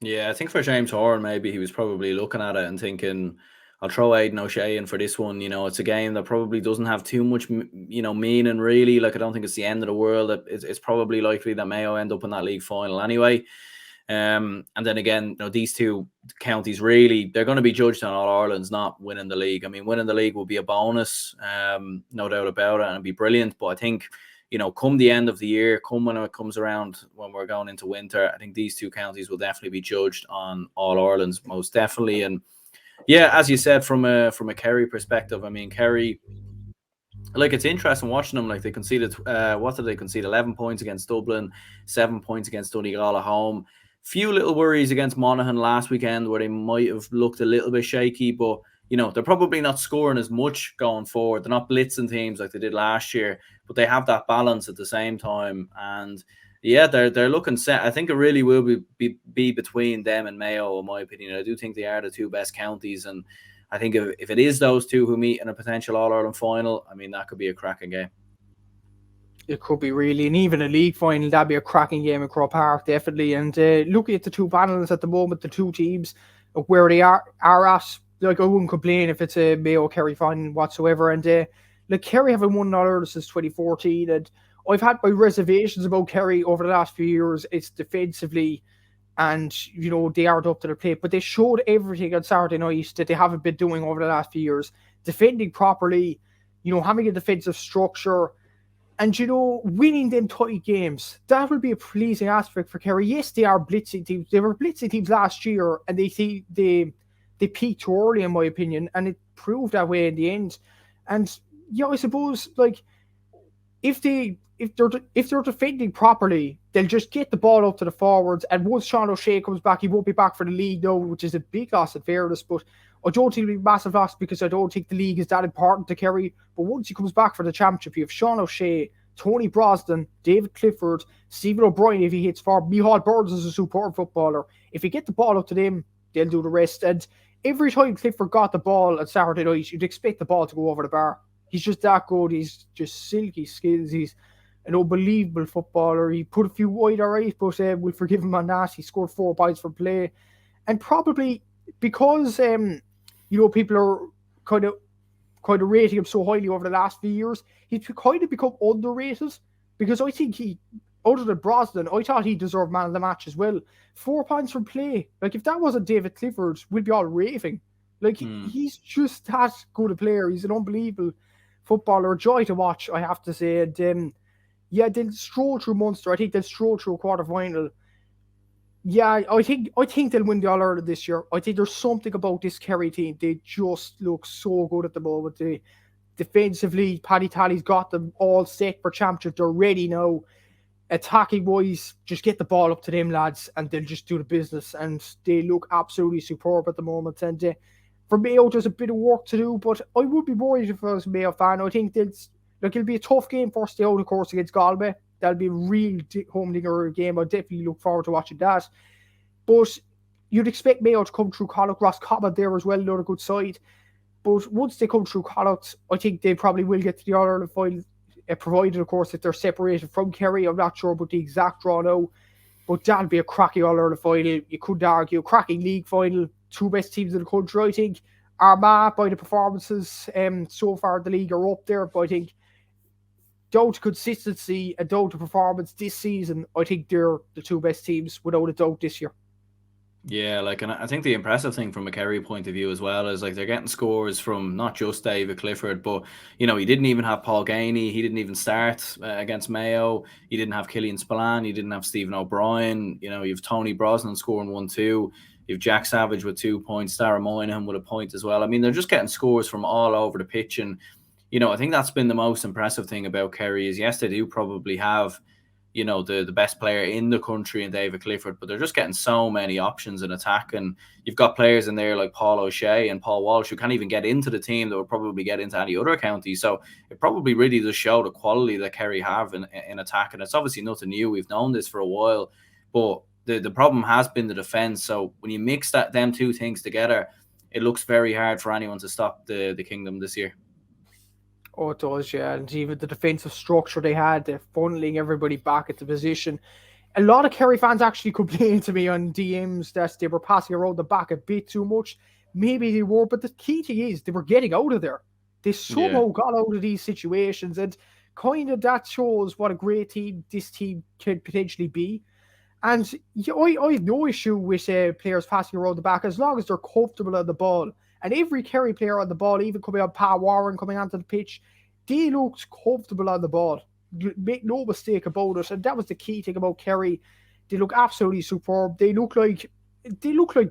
Yeah, I think for James Horan, maybe he was probably looking at it and thinking, I'll throw Aidan O'Shea in for this one. It's a game that probably doesn't have too much, meaning really. Like, I don't think it's the end of the world. It's probably likely that Mayo end up in that league final anyway. And then again, these two counties really, they're going to be judged on All Ireland's, not winning the league. I mean, winning the league will be a bonus, no doubt about it, and it'd be brilliant. But I think, come the end of the year, come when it comes around, when we're going into winter, I think these two counties will definitely be judged on All Ireland's, most definitely. And yeah, as you said, from a Kerry perspective, I mean, Kerry, like, it's interesting watching them. Like, they conceded, what did they concede? 11 points against Dublin, 7 points against Donegal at home. Few little worries against Monaghan last weekend where they might have looked a little bit shaky, but they're probably not scoring as much going forward. They're not blitzing teams like they did last year, but they have that balance at the same time. And yeah, they're looking set. I think it really will be between them and Mayo, in my opinion. I do think they are the two best counties, and I think if it is those two who meet in a potential All-Ireland final, I mean, that could be a cracking game. It could be, really, and even a league final, that'd be a cracking game in Croke Park, definitely. And looking at the two panels at the moment, the two teams, where they are at, like, I wouldn't complain if it's a Mayo Kerry final whatsoever. And like, Kerry haven't won All Ireland since 2014, and I've had my reservations about Kerry over the last few years. It's defensively, and they aren't up to the plate, but they showed everything on Saturday night that they haven't been doing over the last few years, defending properly, having a defensive structure, and winning them tight games. That will be a pleasing aspect for Kerry. Yes, they are blitzing teams. They were blitzing teams last year, and they peaked too early, in my opinion, and it proved that way in the end. And yeah, I suppose, like, if they're defending properly, they'll just get the ball up to the forwards. And once Sean O'Shea comes back, he won't be back for the league now, which is a big loss in fairness. But I don't think it'll be a massive loss, because I don't think the league is that important to Kerry. But once he comes back for the championship, you have Sean O'Shea, Tony Brosnan, David Clifford, Stephen O'Brien if he hits far. Micheál Burns is a superb footballer. If you get the ball up to them, they'll do the rest. And every time Clifford got the ball on Saturday night, you'd expect the ball to go over the bar. He's just that good. He's just silky skills. He's an unbelievable footballer. He put a few wide, all right, but we'll forgive him on that. He scored 4 points for play. And probably because, people are kind of rating him so highly over the last few years, he's kind of become underrated, because I think other than Brosnan, I thought he deserved man of the match as well. 4 points from play. Like, if that wasn't David Clifford, we'd be all raving. Like, he's just that good a player. He's an unbelievable footballer. A joy to watch, I have to say. And yeah, they'll stroll through Munster. I think they'll stroll through a quarter-final. Yeah, I think they'll win the All-Ireland this year. I think there's something about this Kerry team. They just look so good at the moment. Defensively, Paddy Tally's got them all set for championship. They're ready now. Attacking-wise, just get the ball up to them, lads, and they'll just do the business. And they look absolutely superb at the moment. And for Mayo, there's a bit of work to do, but I would be worried if I was a Mayo fan. I think it'll be a tough game first day out, of course, against Galway. That'll be a real home-dinger game. I definitely look forward to watching that. But you'd expect Mayo to come through Connacht. Roscommon there as well, another good side. But once they come through Connacht, I think they probably will get to the All-Ireland final, provided, of course, that they're separated from Kerry. I'm not sure about the exact draw now, but that'll be a cracking All-Ireland final. You couldn't argue. Cracking league final. Two best teams in the country, I think. Armagh, by the performances so far in the league, are up there, but I think down to consistency and down to performance this season, I think they're the two best teams without a doubt this year. Yeah, like, and I think the impressive thing from a Kerry point of view as well is, like, they're getting scores from not just David Clifford, but he didn't even have Paul Gainey. He didn't even start against Mayo. He didn't have Killian Spillane. He didn't have Stephen O'Brien. You have Tony Brosnan scoring 1-2. You have Jack Savage with 2 points. Darragh Moynihan with a point as well. I mean, they're just getting scores from all over the pitch, and I think that's been the most impressive thing about Kerry is, yes, they do probably have, the best player in the country in David Clifford, but they're just getting so many options in attack. And you've got players in there like Paul O'Shea and Paul Walsh who can't even get into the team that would probably get into any other county. So it probably really does show the quality that Kerry have in attack. And it's obviously nothing new. We've known this for a while, but the problem has been the defence. So when you mix them two things together, it looks very hard for anyone to stop the Kingdom this year. Oh, it does, yeah. And even the defensive structure they had, they're funneling everybody back into position. A lot of Kerry fans actually complained to me on DMs that they were passing around the back a bit too much. Maybe they were, but the key thing is they were getting out of there. They Yeah. somehow got out of these situations, and kind of that shows what a great team this team could potentially be. And I have no issue with players passing around the back as long as they're comfortable on the ball. And every Kerry player on the ball, even coming on Pat Warren coming onto the pitch, they looked comfortable on the ball. Make no mistake about it. And that was the key thing about Kerry. They look absolutely superb. They look like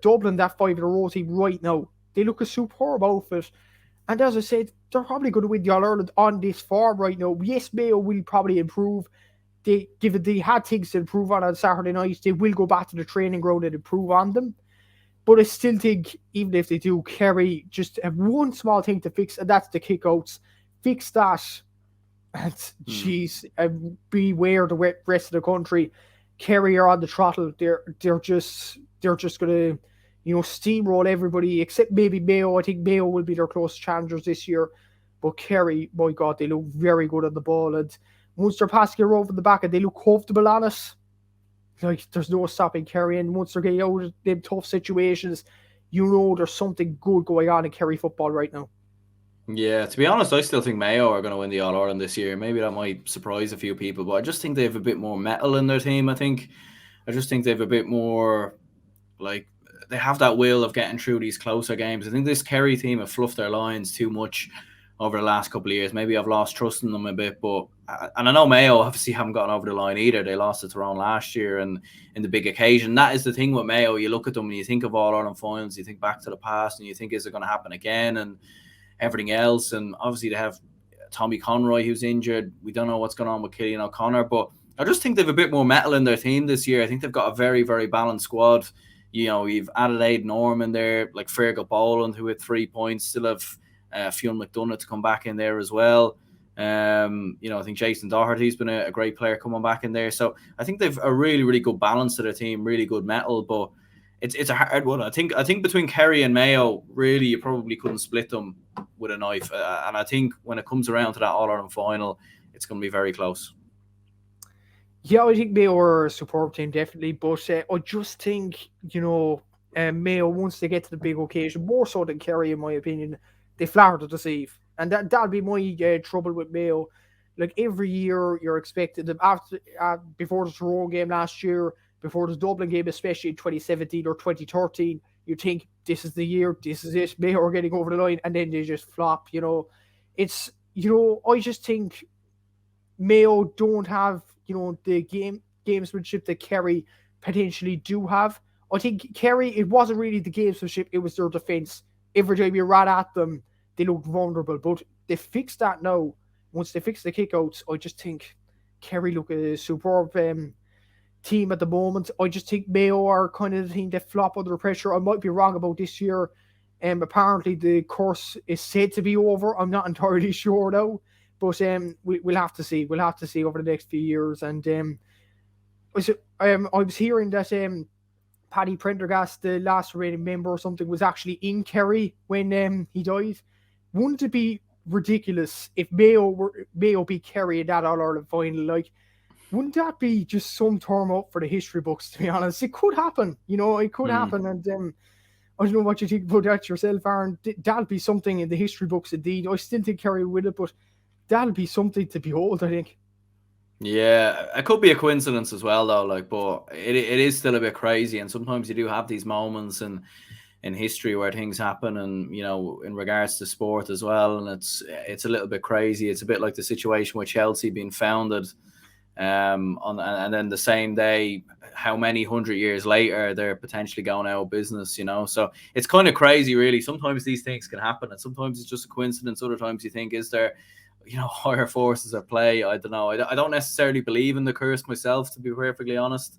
Dublin, that 5 in a row team right now. They look a superb outfit. And as I said, they're probably going to win the All Ireland on this form right now. Yes, Mayo will probably improve. Given they had things to improve on Saturday night, they will go back to the training ground and improve on them. But I still think, even if they do, Kerry just have one small thing to fix, and that's the kickouts. Fix that, and jeez, beware the rest of the country. Kerry are on the throttle. They're just gonna, steamroll everybody except maybe Mayo. I think Mayo will be their close challengers this year. But Kerry, my God, they look very good on the ball, and once they're passing it over the back and they look comfortable on it, like there's no stopping Kerry. And once they're getting out of them tough situations, there's something good going on in Kerry football right now. Yeah, to be honest, I still think Mayo are going to win the All Ireland this year. Maybe that might surprise a few people, but I just think they have a bit more metal in their team. I just think they have a bit more, like, they have that will of getting through these closer games. I think this Kerry team have fluffed their lines too much over the last couple of years. Maybe I've lost trust in them a bit, and I know Mayo obviously haven't gotten over the line either. They lost to Tyrone last year and in the big occasion. That is the thing with Mayo. You look at them and you think of All Ireland finals, you think back to the past and you think, is it going to happen again? And everything else. And obviously they have Tommy Conroy who's injured. We don't know what's going on with Killian O'Connor, but I just think they've a bit more metal in their team this year. I think they've got a very, very balanced squad. You've added Aidan Norman there, like Fergal Boland, who had 3 points, still have Fionn McDonough to come back in there as well. I think Jason Doherty's been a great player coming back in there. So I think they've a really, really good balance to their team, really good metal, but it's a hard one. I think between Kerry and Mayo, really, you probably couldn't split them with a knife. And I think when it comes around to that All-Ireland final, it's going to be very close. Yeah, I think Mayo are a superb team, definitely. But I just think, Mayo, once they get to the big occasion, more so than Kerry, in my opinion, they flatter to deceive. And that'll be my trouble with Mayo. Like, every year, you're expected them, before the Tyrone game last year, before the Dublin game, especially in 2017 or 2013, you think, this is the year, this is it, Mayo are getting over the line, and then they just flop, It's, I just think Mayo don't have, the gamesmanship that Kerry potentially do have. I think Kerry, it wasn't really the gamesmanship, it was their defence. Every time you ran at them, they looked vulnerable. But they fixed that now. Once they fix the kickouts, I just think Kerry look a superb team at the moment. I just think Mayo are kind of the team that flop under pressure. I might be wrong about this year. Apparently the course is said to be over. I'm not entirely sure now. But we'll have to see. We'll have to see over the next few years. And I was hearing that Paddy Prendergast, the last remaining member or something, was actually in Kerry when he died. Wouldn't it be ridiculous if Mayo beat Kerry in that All Ireland final? Like, wouldn't that be just some term up for the history books? To be honest, it could happen. It could happen. And I don't know what you think about that yourself, Aaron. That'll be something in the history books, indeed. I still think Kerry will win it, but that'll be something to behold, I think. Yeah, it could be a coincidence as well, though. But it is still a bit crazy, and sometimes you do have these moments in history where things happen, and in regards to sport as well, and it's a little bit crazy. It's a bit like the situation with Chelsea being founded, and then the same day, how many 100 years later they're potentially going out of business. So it's kind of crazy, really. Sometimes these things can happen, and sometimes it's just a coincidence. Other times you think, is there higher forces at play? I don't know. I don't necessarily believe in the curse myself, to be perfectly honest.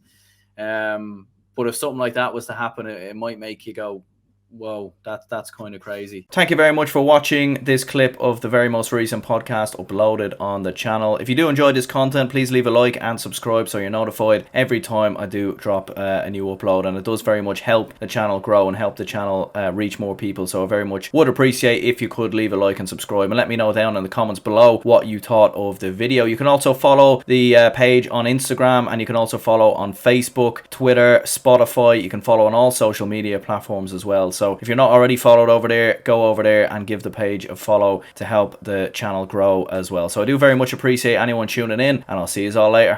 But if something like that was to happen, it might make you go, Whoa, that's kind of crazy. Thank you very much for watching this clip of the very most recent podcast uploaded on the channel. If you do enjoy this content, please leave a like and subscribe so you're notified every time I do drop a new upload, and it does very much help the channel grow and help the channel reach more people. So I very much would appreciate if you could leave a like and subscribe, and let me know down in the comments below what you thought of the video. You can also follow the page on Instagram, and you can also follow on Facebook, Twitter, Spotify. You can follow on all social media platforms as well. So if you're not already followed over there, go over there and give the page a follow to help the channel grow as well. So I do very much appreciate anyone tuning in, and I'll see you all later.